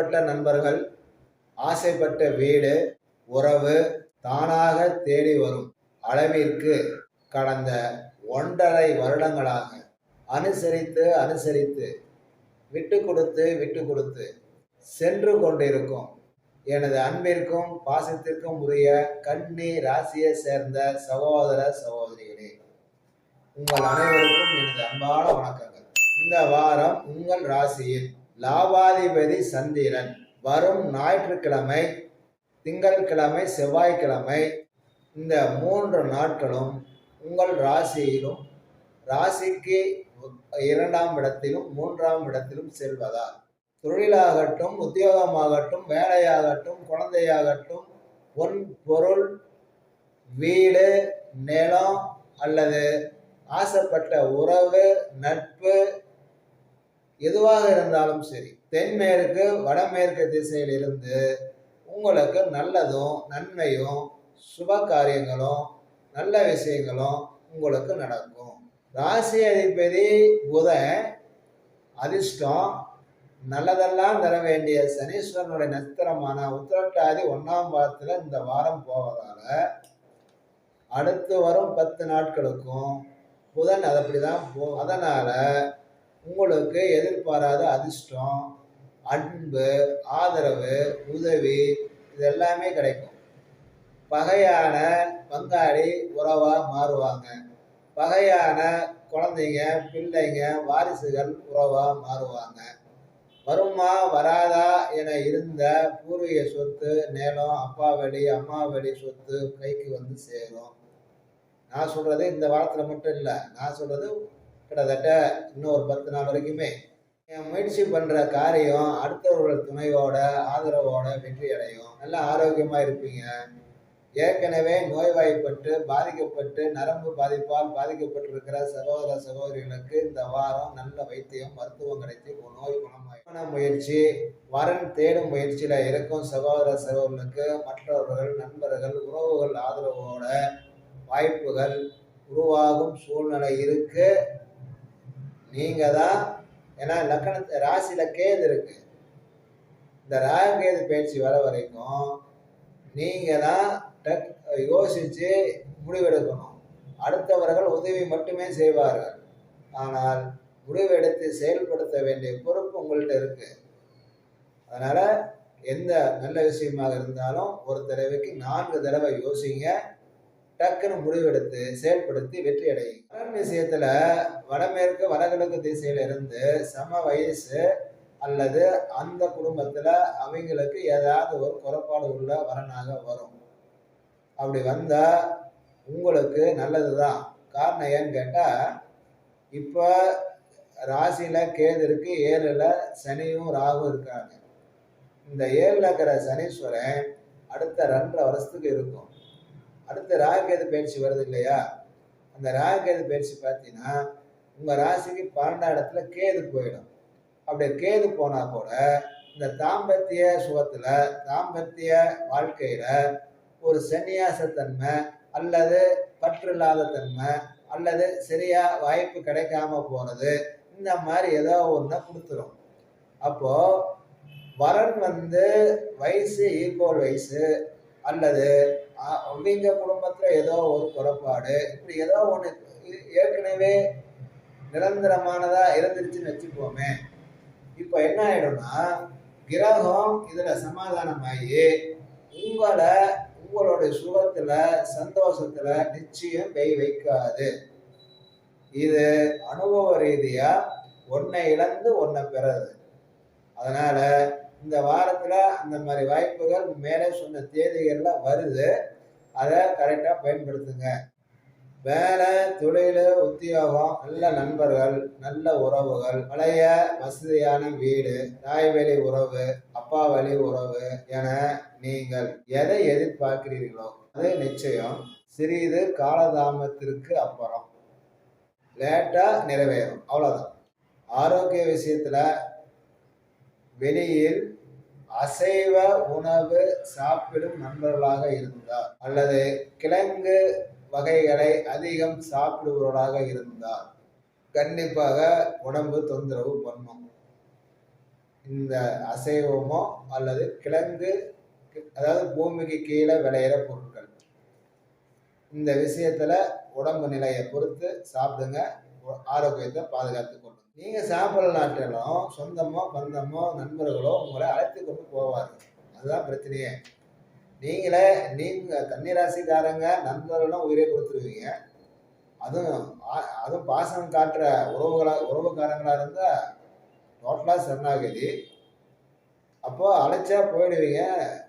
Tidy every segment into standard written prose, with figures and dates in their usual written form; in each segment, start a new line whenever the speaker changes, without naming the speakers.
ஆசைப்பட்ட நண்பர்கள், ஆசைப்பட்ட வீடு, உறவு தானாக தேடி வரும் அளவிற்கு கடந்த 1.5 வருடங்களாக அனுசரித்து விட்டு கொடுத்து சென்று கொண்டிருக்கும் எனது அன்பிற்கும் பாசத்திற்கும் உரிய கன்னி ராசியை சேர்ந்த சகோதர சகோதரிகளே, உங்கள் அனைவருக்கும் எனது அன்பான வணக்கங்கள். இந்த வாரம் உங்கள் ராசியில் லாபாதிபதி சந்திரன் வரும் ஞாயிற்றுக்கிழமை, திங்கட்கிழமை, செவ்வாய்க்கிழமை இந்த 3 நாட்களும் உங்கள் ராசியிலும் ராசிக்கு 2ஆம் இடத்திலும் 3ஆம் இடத்திலும் செல்வதால் தொழிலாகட்டும், உத்தியோகமாகட்டும், வேலையாகட்டும், குழந்தையாகட்டும், பொன் பொருள், வீடு, நிலம் அல்லது ஆசைப்பட்ட உறவு, நட்பு எதுவாக இருந்தாலும் சரி, தென்மேற்கு வடமேற்கு திசையில் இருந்து உங்களுக்கு நல்லதும் நன்மையும் சுப காரியங்களும் நல்ல விஷயங்களும் உங்களுக்கு நடக்கும். ராசி அதிபதி புதன் அதிர்ஷ்டம் நல்லதெல்லாம் தர வேண்டிய சனீஸ்வரனுடைய நட்சத்திரமான உத்திரட்டாதி 1ஆம் பாதத்துல இந்த வாரம் போவதால அடுத்து வரும் 10 நாட்களுக்கும் புதன் அது அப்படிதான் போகும். அதனால உங்களுக்கு எதிர்பாராத அதிர்ஷ்டம், அன்பு, ஆதரவு, உதவி இது எல்லாமே கிடைக்கும். பகையான பங்காளி உறவா மாறுவாங்க. பகையான குழந்தைங்க, பிள்ளைங்க, வாரிசுகள் உறவா மாறுவாங்க. வருமா வராதா என இருந்த பூர்வீக சொத்து, நிலம், அப்பா வழி அம்மா வழி சொத்து கைக்கு வந்து சேரும். நான் சொல்றது இந்த வாரத்துல மட்டும் இல்லை, நான் சொல்றது கிட்டத்தட்ட இன்னும் ஒரு 10 நாள் வரைக்குமே. முயற்சி பண்ற காரியம் அடுத்தவர்கள் துணையோட ஆதரவோட வெற்றி அடையும். நல்லா ஆரோக்கியமா இருப்பீங்க. ஏற்கனவே நோய்வாய்ப்பட்டு பாதிக்கப்பட்டு நரம்பு பாதிப்பால் பாதிக்கப்பட்டிருக்கிற சகோதர சகோதரிகளுக்கு இந்த வாரம் நல்ல வைத்தியம், மருத்துவம் கிடைச்சி நோய் குணமாகும். முயற்சி, வரன் தேடும் முயற்சியில இருக்கும் சகோதர சகோதரர்களுக்கு மற்றவர்கள், நண்பர்கள், உறவுகள் ஆதரவோட வாய்ப்புகள் உருவாகும் சூழ்நிலை இருக்கு. நீங்க தான், ஏன்னா லக்கண ராசியில கேது இருக்கு. இந்த ராகுகேது பயிற்சி வர வரைக்கும் நீங்க தான் யோசிச்சு முடிவெடுக்கணும். அடுத்தவர்கள் உதவி மட்டுமே செய்வார்கள், ஆனால் முடிவெடுத்து செயல்படுத்த வேண்டிய பொறுப்பு உங்கள்கிட்ட இருக்கு. அதனால எந்த நல்ல விஷயமாக இருந்தாலும் ஒரு தடவைக்கு 4 தடவை யோசிங்க. டக்குன்னு முடிவெடுத்து செயல்படுத்தி வெற்றி அடையும். வரன் விஷயத்துல வடமேற்கு வடகிழக்கு திசையில இருந்து சம வயசு அல்லது அந்த குடும்பத்துல அவங்களுக்கு ஏதாவது ஒரு குறைபாடு உள்ள வரனாக வரும். அப்படி வந்தா உங்களுக்கு நல்லதுதான். காரணம் ஏன்னு கேட்டா, இப்ப ராசியில கேது இருக்கு, 7ல சனியும் ராகும் இருக்காங்க. இந்த 7ல இருக்கிற சனீஸ்வரன் அடுத்த 2.5 வருஷத்துக்கு இருக்கும். அடுத்த ராகுகேது பயிற்சி வருது இல்லையா, அந்த ராகுகேது பயிற்சி பார்த்தீங்கன்னா உங்க ராசிக்கு 12ஆம் இடத்துல கேது போயிடும். அப்படி கேது போனா கூட இந்த தாம்பத்திய சுகத்துல, தாம்பத்திய வாழ்க்கையில ஒரு சன்னியாசத்தன்மை அல்லது பற்று இல்லாத தன்மை அல்லது சரியா வாய்ப்பு கிடைக்காம போறது, இந்த மாதிரி ஏதோ ஒன்று கொடுத்துரும். அப்போ வரன் வயசு ஈக்குவல் வயசு அல்லது அவங்க குடும்பத்துல ஏதோ ஒரு குறைபாடு, இப்படி ஏதோ ஒன்று ஏற்கனவே நிரந்தரமானதா இருந்துருச்சுன்னு வச்சுப்போமே. இப்ப என்ன ஆயிடும்னா, கிரகம் இதுல சமாதானமாகி உங்களுடைய சுகத்துல சந்தோஷத்துல நிச்சயம் கை வைக்காது. இது அனுபவ ரீதியா ஒன்னை இழந்து ஒன்னை பெறது. அதனால இந்த வாரத்துல அந்த மாதிரி வாய்ப்புகள் மேலே சொன்ன தேதிகள்ல வருது. அதை கரெக்டா பயன்படுத்துங்க. வேலை, தொழில், உத்தியோகம், நல்ல நண்பர்கள், நல்ல உறவுகள், பழைய வசதியான வீடு, தாய் வழி உறவு, அப்பா வழி உறவு என நீங்கள் எதை எதிர்பார்க்கிறீர்களோ அது நிச்சயம் சிறிது காலதாமத்திற்கு அப்புறம் லேட்டா நிறைவேறும். அவ்வளவுதான். ஆரோக்கிய விஷயத்துல வெளியில் அசைவ உணவு சாப்பிடும் நண்பர்களாக இருந்தால் அல்லது கிழங்கு வகைகளை அதிகம் சாப்பிடுபவர்களாக இருந்தால் கண்டிப்பாக உடம்பு தொந்தரவு பண்ணும். இந்த அசைவமோ அல்லது கிழங்கு, அதாவது பூமிக்கு கீழே விளையிற பொருட்கள், இந்த விஷயத்துல உடம்பு நிலையை பொறுத்து சாப்பிடுங்க. ஆரோக்கியத்தை பாதுகாத்து கொள்ளுங்க. நீங்க சாப்பிடலாட்டாலும் சொந்தமோ பந்தமோ நண்பர்களோ உங்களை அழைத்து கொண்டு போவார்கள். அதுதான் பிரச்சனையே. நீங்க கன்னிராசிக்காரங்க நண்பர்களும் உயிரை கொடுத்துருவீங்க. அதுவும் பாசம் காட்டுற உறவுக்காரங்களா இருந்தா டோட்டலா சரணாகதி. அப்போ அழைச்சா போயிடுவீங்க,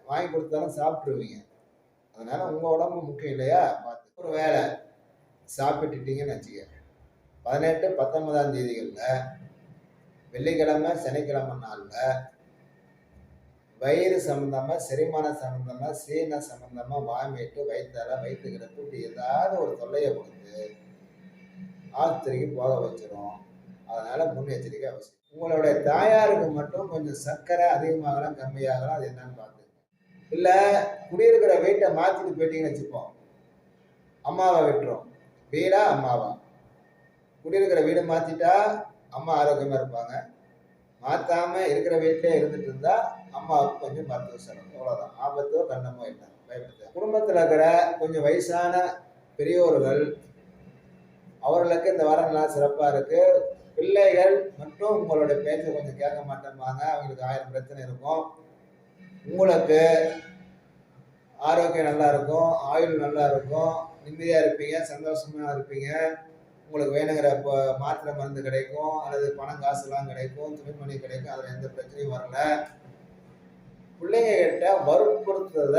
வாங்கி கொடுத்தாலும் சாப்பிட்டுருவீங்க. அதனால உங்க உடம்பு முக்கியம் இல்லையா? பார்த்து ஒரு வேலை சாப்பிட்டுட்டீங்கன்னு வச்சுக்க, 18, 19ஆம் தேதிகள்ல வெள்ளிக்கிழமை சனிக்கிழமை நாள்ல வயிறு சம்பந்தமா, செரிமான சம்பந்தமா, சீன சம்பந்தமா, வாமிட்டு, வயிற்றால, வயிற்று கிடப்பு, இப்படி ஏதாவது ஒரு தொல்லையை கொடுத்து ஆஸ்பத்திரிக்கு போக வச்சிரும். அதனால முன்னெச்சரிக்கை அவசியம். உங்களுடைய தாயாருக்கு மட்டும் கொஞ்சம் சர்க்கரை அதிகமாகலாம் கம்மியாகலாம், அது என்னன்னு பார்த்து. இல்லை குடியிருக்கிற வீட்டை மாற்றிட்டு போயிட்டீங்கன்னு வச்சுப்போம், அம்மாவை விட்டுரும். வீடா அம்மாவா? குடியிருக்கிற வீடு மாற்றிட்டா அம்மா ஆரோக்கியமாக இருப்பாங்க. மாற்றாம இருக்கிற வீட்டிலே இருந்துட்டு இருந்தா அம்மாவுக்கு கொஞ்சம் மருத்துவ செலவு, அவ்வளோதான். ஆபத்தோ கண்ணமோ இல்லை, பயப்படுத்த. குடும்பத்தில் இருக்கிற கொஞ்சம் வயசான பெரியோர்கள், அவர்களுக்கு இந்த வாரம் நல்லா சிறப்பாக இருக்கு. பிள்ளைகள் மட்டும் உங்களுடைய பேச்சை கொஞ்சம் கேட்க மாட்டேம்பாங்க, அவங்களுக்கு 1000 பிரச்சனை இருக்கும். உங்களுக்கு ஆரோக்கியம் நல்லா இருக்கும், ஆயுள் நல்லா இருக்கும், நிம்மதியாக இருப்பீங்க, சந்தோஷமாக இருப்பீங்க. உங்களுக்கு வேணுங்கிற இப்போ மாத்திரை மருந்து கிடைக்கும், அல்லது பணம் காசுலாம் கிடைக்கும், துணிமணி கிடைக்கும். அதில் எந்த பிரச்சனையும் வரல. பிள்ளைங்க கிட்ட வற்புறுத்துறத,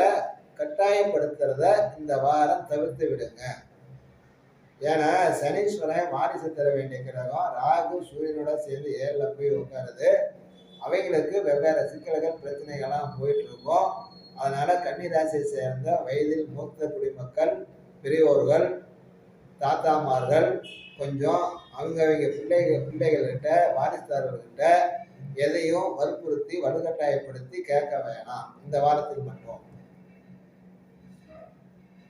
கட்டாயப்படுத்துறத இந்த வாரம் தவிர்த்து விடுங்க. ஏன்னா சனீஸ்வரன் வாரிசு தர வேண்டிய கிரகம், ராகு சூரியனோட சேர்ந்து 7ல போய் உட்காருது. அவைங்களுக்கு வெவ்வேறு சிக்கல்கள், பிரச்சனைகள்லாம் போயிட்டு இருக்கும். அதனால கன்னிராசியை சேர்ந்த வயதில் மூத்த குடிமக்கள், பெரியோர்கள், தாத்தாமார்கள் கொஞ்சம் அவங்க பிள்ளைகள்கிட்ட, வாரிசுதாரர்கிட்ட எதையும் வற்புறுத்தி வலுக்கட்டாயப்படுத்தி கேட்க வேணாம் இந்த வாரத்தில் மட்டும்.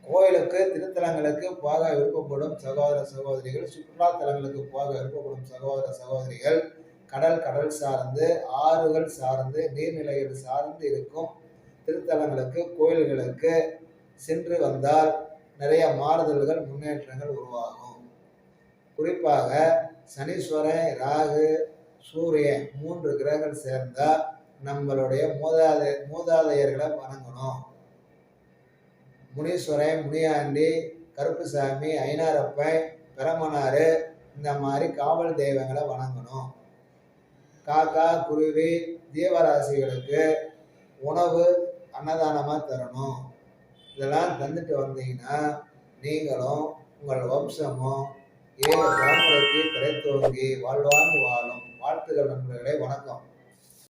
கோயிலுக்கு, திருத்தலங்களுக்கு போக விருப்பப்படும் சகோதர சகோதரிகள், சுற்றுலா தலங்களுக்கு போக விருப்பப்படும் சகோதர சகோதரிகள், கடல் சார்ந்து, ஆறுகள் சார்ந்து, நீர்நிலைகள் சார்ந்து இருக்கும் திருத்தலங்களுக்கு, கோயில்களுக்கு சென்று வந்தால் நிறைய மாறுதல்கள், முன்னேற்றங்கள் உருவாகும். குறிப்பாக சனீஸ்வரன், ராகு, சூரியன் 3 கிரகங்கள் சேர்ந்தா நம்மளுடைய மூதாதையர்களை வணங்கணும். முனீஸ்வரன், முனியாண்டி, கருப்புசாமி, ஐனாரப்பன், பெரமனாறு, இந்த மாதிரி காவல் தெய்வங்களை வணங்கணும். காக்கா, குருவி, ஜீவராசிகளுக்கு உணவு அன்னதானமாக தரணும். இதெல்லாம் தந்துட்டு வந்தீங்கன்னா நீங்களும் உங்கள் வம்சமும் 7 தலைமுறைக்கு தலைத்தோங்கி வாழ்வாங்கு வாழும். வாழ்த்துக்கள் நண்பர்களே, வணக்கம்.